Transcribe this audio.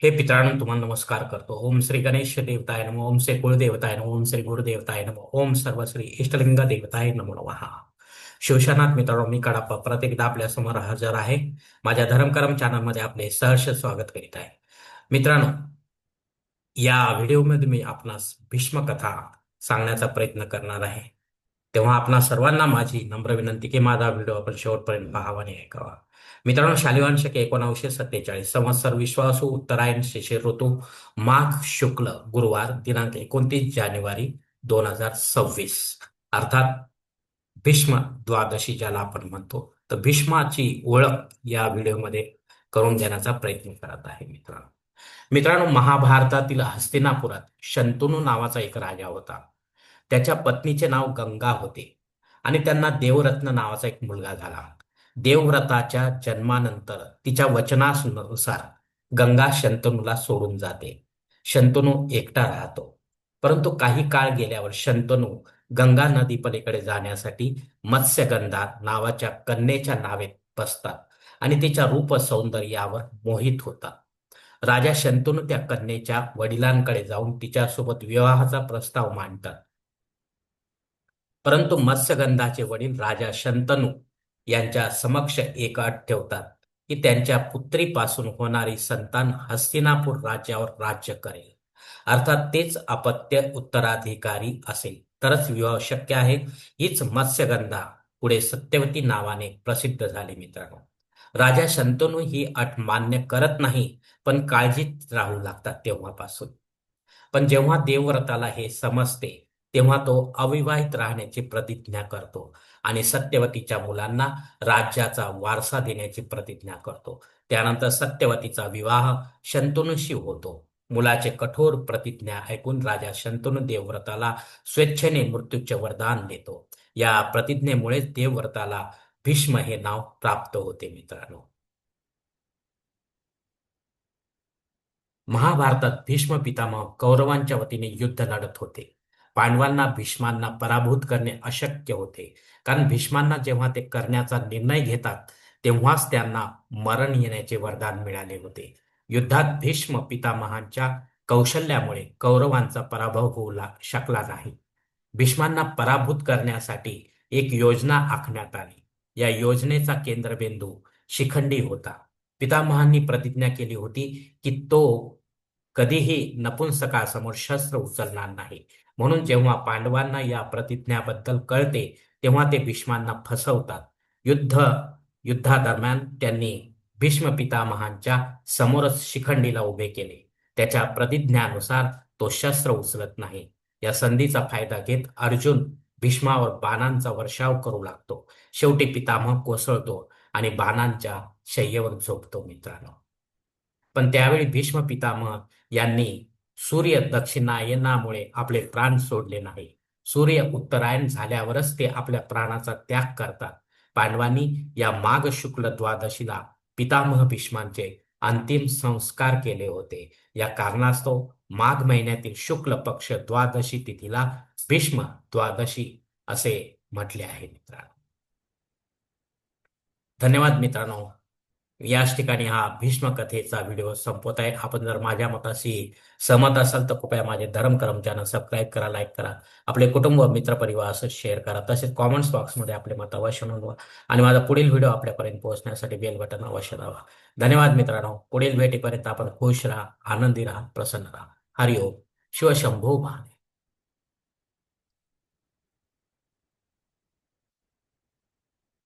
हे पितरांनो तुम्हाला नमस्कार करतो. ओम श्री गणेश देवताय नमः. ओम श्री कुलदेवताय नमः. ओम श्री गुरुदेवताय नमः. ओम सर्व श्री इष्टलिंग देवताय नमो नमः. शिवशनाथ मित्रांनो, मी कडाप्पा परत एकदा आपल्या समोर हजर आहे. माझ्या धर्मकरम चॅनलमध्ये आपले सहर्ष स्वागत करीत आहे. मित्रांनो, या व्हिडिओमध्ये मी आपणास भीष्म कथा सांगण्याचा प्रयत्न करणार आहे. तेव्हा आपणा सर्वांना माझी नम्र विनंती की माझा व्हिडिओ आपण शेवटपर्यंत पाहावा आणि ऐकावा. मित्रांनो, शालिवान शके 1947 संवत्सर विश्वासू उत्तरायण शिशिर ऋतू माघ शुक्ल गुरुवार दिनांक 29 जानेवारी 2026 अर्थात भीष्म द्वादशी ज्याला आपण म्हणतो. तर भीष्माची ओळख या व्हिडिओमध्ये करून देण्याचा प्रयत्न करत आहे. मित्रांनो, महाभारतातील हस्तिनापुरात शंतनू नावाचा एक राजा होता. त्याच्या पत्नीचे नाव गंगा होते आणि त्यांना देवरत्न नावाचा एक मुलगा झाला. देवव्रताच्या जन्मानंतर तिच्या वचनानुसार गंगा शंतनूला सोडून जाते. शंतनू एकटा राहतो. परंतु काही काळ गेल्यावर शंतनू गंगा नदीपलीकडे जाण्यासाठी मत्स्यगंधा नावाच्या कन्येच्या नावेत बसतात आणि तिच्या रूप सौंदर्यावर मोहित होतात. राजा शंतनू त्या कन्येच्या वडिलांकडे जाऊन तिच्यासोबत विवाहाचा प्रस्ताव मांडतात. परंतु मत्स्यगंधाचे वडील राजा शंतनू यांच्या समक्ष एक अट ठेवतात की त्यांच्या पुत्रीपासून होणारी संतान हस्तिनापूर राज्यावर राज्य करेल. अर्थात तेच अपत्य उत्तराधिकारी असेल तरच विवाह शक्य आहे. हीच मत्स्यगंधा पुढे सत्यवती नावाने प्रसिद्ध झाली. मित्रांनो, राजा शंतनू ही अट मान्य करत नाही, पण काळजीत राहू लागतात तेव्हापासून. पण जेव्हा देवव्रताला हे समजते तेव्हा तो अविवाहित राहण्याची प्रतिज्ञा करतो आणि सत्यवतीच्या मुलांना राज्याचा वारसा देण्याची प्रतिज्ञा करतो. त्यानंतर सत्यवतीचा विवाह शंतनूशी होतो. मुलाचे कठोर प्रतिज्ञा ऐकून राजा शंतनू देवव्रताला स्वेच्छेने मृत्यूचे वरदान देतो. या प्रतिज्ञेमुळे देवव्रताला भीष्म हे नाव प्राप्त होते. मित्रांनो, महाभारतात भीष्म पितामह कौरवांच्या वतीने युद्ध लढत होते. पांडवांना भीष्मांना पराभूत करणे अशक्य होते, कारण भीष्मांना जेव्हा ते करण्याचा निर्णय घेतात तेव्हाच त्यांना मरण येण्याचे वरदान मिळाले होते. युद्धात भीष्म पितामहांच्या कौशल्यामुळे कौरवांचा पराभव होऊ शकला नाही. भीष्मांना पराभूत करण्यासाठी एक योजना आखण्यात आली. या योजनेचा केंद्रबिंदू शिखंडी होता. पितामहांनी प्रतिज्ञा केली होती की तो कधीही नपुंसकासमोर शस्त्र उचलणार नाही. म्हणून जेव्हा पांडवांना या प्रतिज्ञाबद्दल कळते तेव्हा ते भीष्मांना फसवतात. युद्धादरम्यान त्यांनी भीष्म पितामहांच्या समोरच शिखंडीला उभे केले. त्याच्या प्रतिज्ञानुसार तो शस्त्र उचलत नाही. या संधीचा फायदा घेत अर्जुन भीष्मावर बाणांचा वर्षाव करू लागतो. शेवटी पितामह कोसळतो आणि बाणांच्या शय्येवर झोपतो. मित्रांनो, पण त्यावेळी भीष्म पितामह यांनी सूर्य दक्षिणायनामुळे आपले प्राण सोडले नाही. सूर्य उत्तरायण झाल्यावरच ते आपल्या प्राणाचा त्याग करतात. पांडवांनी या माघ शुक्ल द्वादशीला पितामह भीष्मांचे अंतिम संस्कार केले होते. या कारणास्तव माघ महिन्यातील शुक्ल पक्ष द्वादशी तिथीला भीष्म द्वादशी असे म्हटले आहे. मित्रांनो, धन्यवाद. मित्रांनो, याच ठिकाणी हा भीष्म कथेचा व्हिडिओ संपवत आहे. आपण जर माझ्या मताशी सहमत असाल तर कृपया माझे धर्मकरम चॅनल सबस्क्राईब करा, लाईक करा, आपले कुटुंब मित्रपरिवार असं शेअर करा. तसेच कॉमेंट्स बॉक्समध्ये आपले मत अवश्य नोंदवा आणि माझा पुढील व्हिडिओ आपल्यापर्यंत पोहोचण्यासाठी बेल बटन अवश्य दाबा. धन्यवाद. मित्रांनो, पुढील भेटीपर्यंत आपण खुश राहा, आनंदी राहा, प्रसन्न राहा. हरिओम. शिवशंभो महादेव.